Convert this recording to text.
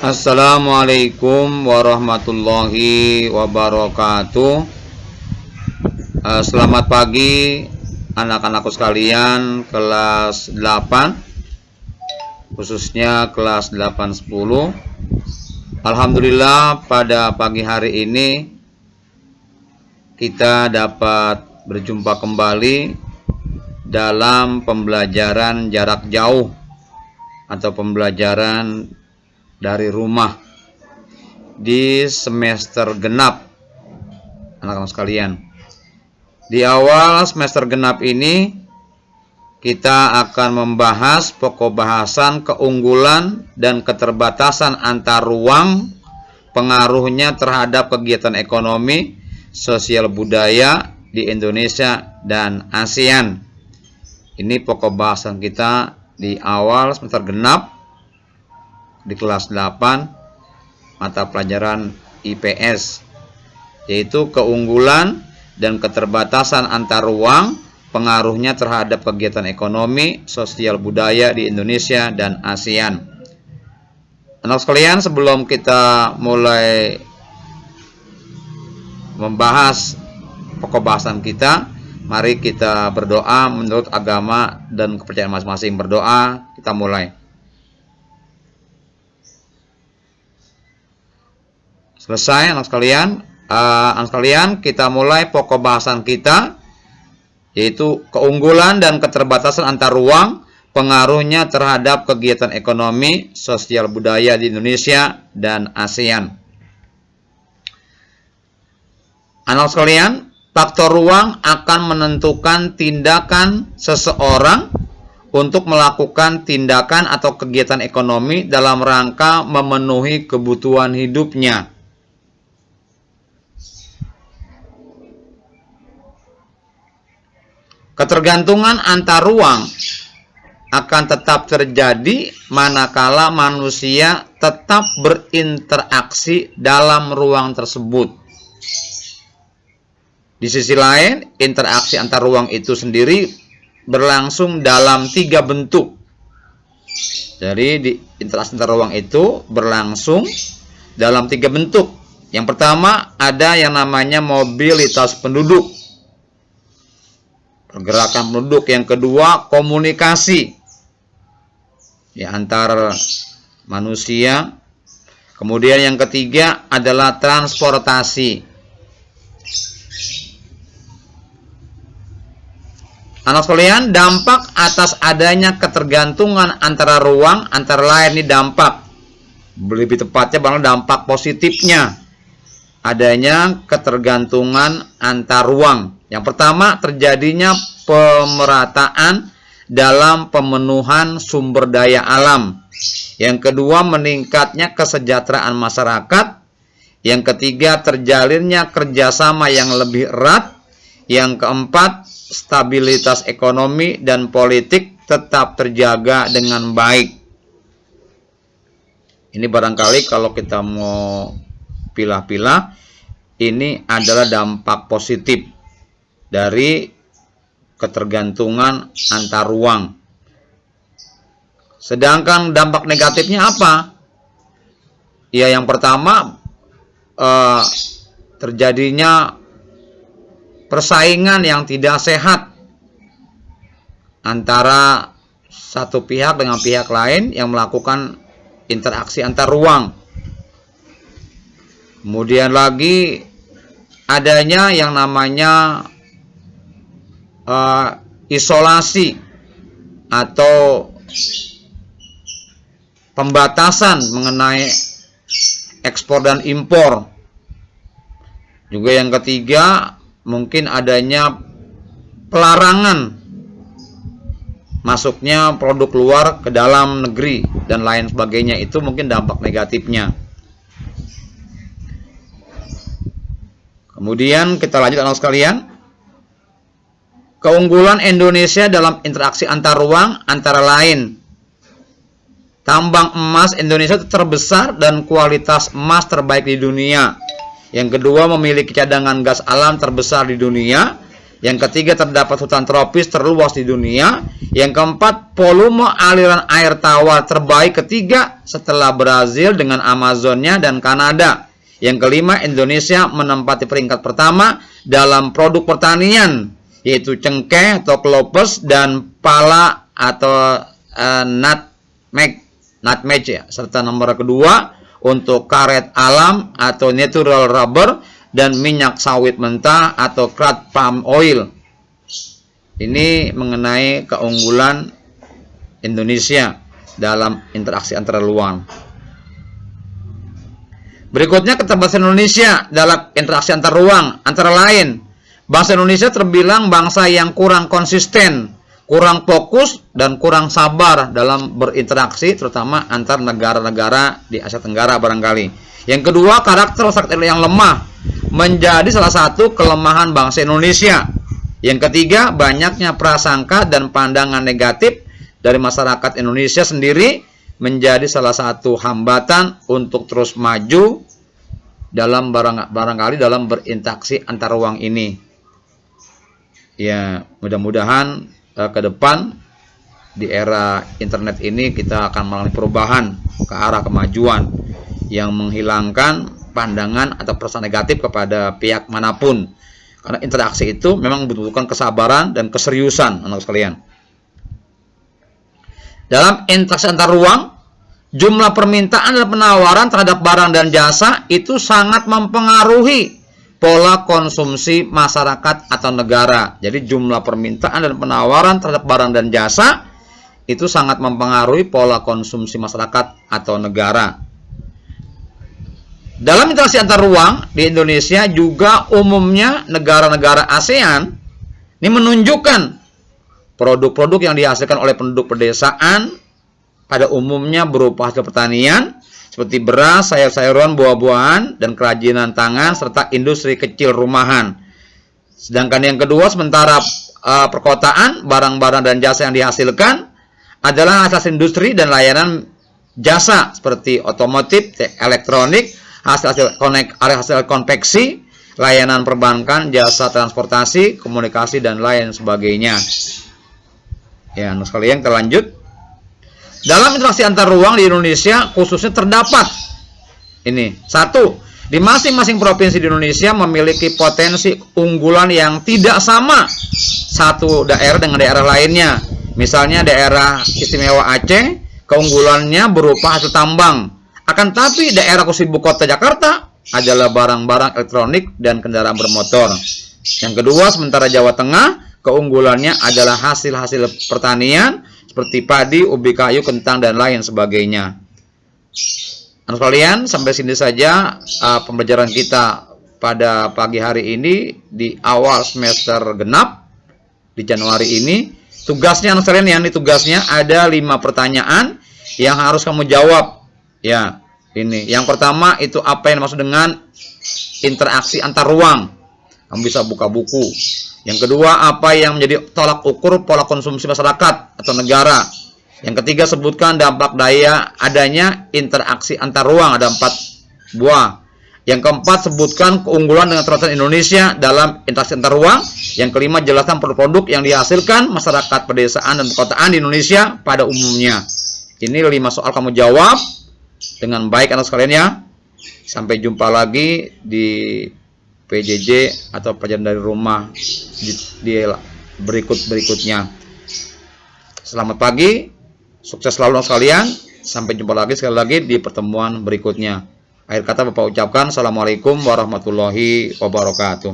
Assalamualaikum warahmatullahi wabarakatuh. Selamat pagi anak-anakku sekalian kelas 8, khususnya kelas 8-10. Alhamdulillah pada pagi hari ini kita dapat berjumpa kembali dalam pembelajaran jarak jauh atau pembelajaran dari rumah di semester genap, anak-anak sekalian. Di awal semester genap ini kita akan membahas pokok bahasan keunggulan dan keterbatasan antar ruang, pengaruhnya terhadap kegiatan ekonomi, sosial budaya di Indonesia dan ASEAN. Ini pokok bahasan kita di awal semester genap di kelas 8 mata pelajaran IPS, yaitu keunggulan dan keterbatasan antar ruang, pengaruhnya terhadap kegiatan ekonomi, sosial budaya di Indonesia dan ASEAN. Anak sekalian, sebelum kita mulai membahas pokok bahasan kita, mari kita berdoa menurut agama dan kepercayaan masing-masing. Berdoa, kita mulai. Selesai anak sekalian, kita mulai pokok bahasan kita, yaitu keunggulan dan keterbatasan antar ruang, pengaruhnya terhadap kegiatan ekonomi, sosial budaya di Indonesia dan ASEAN. Anak sekalian, faktor ruang akan menentukan tindakan seseorang untuk melakukan tindakan atau kegiatan ekonomi dalam rangka memenuhi kebutuhan hidupnya. Ketergantungan antar ruang akan tetap terjadi manakala manusia tetap berinteraksi dalam ruang tersebut. Di sisi lain, interaksi antar ruang itu sendiri berlangsung dalam 3 bentuk. Jadi, interaksi antar ruang itu berlangsung dalam 3 bentuk. Yang pertama, ada yang namanya mobilitas penduduk, pergerakan penduduk. Yang kedua, komunikasi antar manusia. Kemudian yang ketiga adalah transportasi. Anak sekalian, dampak atas adanya ketergantungan antara ruang antara lain, ini dampak, lebih tepatnya dampak positifnya adanya ketergantungan antar ruang. Yang pertama, terjadinya pemerataan dalam pemenuhan sumber daya alam. Yang kedua, meningkatnya kesejahteraan masyarakat. Yang ketiga, terjalinnya kerjasama yang lebih erat. Yang keempat, stabilitas ekonomi dan politik tetap terjaga dengan baik. Ini barangkali kalau kita mau pilah-pilah, ini adalah dampak positif dari ketergantungan antar ruang. Sedangkan dampak negatifnya apa? Ya, yang pertama, terjadinya persaingan yang tidak sehat antara satu pihak dengan pihak lain yang melakukan interaksi antar ruang. Kemudian lagi adanya yang namanya isolasi atau pembatasan mengenai ekspor dan impor. Juga yang ketiga, mungkin adanya pelarangan masuknya produk luar ke dalam negeri dan lain sebagainya. Itu mungkin dampak negatifnya. Kemudian kita lanjut anak sekalian. Keunggulan Indonesia dalam interaksi antar ruang antara lain, tambang emas Indonesia terbesar dan kualitas emas terbaik di dunia. Yang kedua, memiliki cadangan gas alam terbesar di dunia. Yang ketiga, terdapat hutan tropis terluas di dunia. Yang keempat, volume aliran air tawar terbaik. Ketiga, setelah Brazil dengan Amazonnya dan Kanada. Yang kelima, Indonesia menempati peringkat pertama dalam produk pertanian, yaitu cengkeh atau klopes dan pala atau nutmeg ya. Serta nomor kedua untuk karet alam atau natural rubber dan minyak sawit mentah atau crude palm oil. Ini mengenai keunggulan Indonesia dalam interaksi antar ruang. Berikutnya keterbatasan Indonesia dalam interaksi antar ruang. Antara lain, bangsa Indonesia terbilang bangsa yang kurang konsisten, kurang fokus, dan kurang sabar dalam berinteraksi, terutama antar negara-negara di Asia Tenggara barangkali. Yang kedua, karakter yang lemah menjadi salah satu kelemahan bangsa Indonesia. Yang ketiga, banyaknya prasangka dan pandangan negatif dari masyarakat Indonesia sendiri menjadi salah satu hambatan untuk terus maju dalam barangkali dalam berinteraksi antar ruang ini. Ya, mudah-mudahan ke depan di era internet ini kita akan mengalami perubahan ke arah kemajuan yang menghilangkan pandangan atau perasaan negatif kepada pihak manapun. Karena interaksi itu memang membutuhkan kesabaran dan keseriusan, anak sekalian. Dalam interaksi antar ruang, jumlah permintaan dan penawaran terhadap barang dan jasa itu sangat mempengaruhi pola konsumsi masyarakat atau negara. Jadi jumlah permintaan dan penawaran terhadap barang dan jasa itu sangat mempengaruhi pola konsumsi masyarakat atau negara. Dalam interaksi antar ruang di Indonesia juga umumnya negara-negara ASEAN ini menunjukkan produk-produk yang dihasilkan oleh penduduk pedesaan pada umumnya berupa hasil pertanian seperti beras, sayur-sayuran, buah-buahan, dan kerajinan tangan serta industri kecil rumahan. Sedangkan yang kedua, sementara perkotaan, barang-barang dan jasa yang dihasilkan adalah hasil industri dan layanan jasa seperti otomotif, elektronik, hasil konveksi, layanan perbankan, jasa transportasi, komunikasi, dan lain sebagainya. Ya, anak sekalian, kita lanjut. Dalam interaksi antar ruang di Indonesia khususnya terdapat ini. Satu, di masing-masing provinsi di Indonesia memiliki potensi unggulan yang tidak sama satu daerah dengan daerah lainnya. Misalnya daerah istimewa Aceh, keunggulannya berupa hasil tambang. Akan tapi daerah khusus ibu kota Jakarta adalah barang-barang elektronik dan kendaraan bermotor. Yang kedua, sementara Jawa Tengah, keunggulannya adalah hasil-hasil pertanian seperti padi, ubi kayu, kentang, dan lain sebagainya. Anak sekalian, sampai sini saja pembelajaran kita pada pagi hari ini di awal semester genap di Januari ini. Tugasnya anak sekalian, yang tugasnya ada 5 pertanyaan yang harus kamu jawab. Ya, ini. Yang pertama itu apa yang dimaksud dengan interaksi antar ruang? Kamu bisa buka buku. Yang kedua, apa yang menjadi tolak ukur pola konsumsi masyarakat atau negara? Yang ketiga, sebutkan dampak daya adanya interaksi antar ruang, ada 4 buah. Yang keempat, sebutkan keunggulan dengan keterbatasan Indonesia dalam interaksi antar ruang. Yang kelima, jelaskan produk-produk yang dihasilkan masyarakat pedesaan dan perkotaan di Indonesia pada umumnya. Ini 5 soal kamu jawab dengan baik anak sekalian ya. Sampai jumpa lagi di PJJ atau pelajaran dari rumah di berikutnya. Selamat pagi, sukses selalu anak sekalian. Sampai jumpa lagi sekali lagi di pertemuan berikutnya. Akhir kata Bapak ucapkan, Assalamualaikum warahmatullahi wabarakatuh.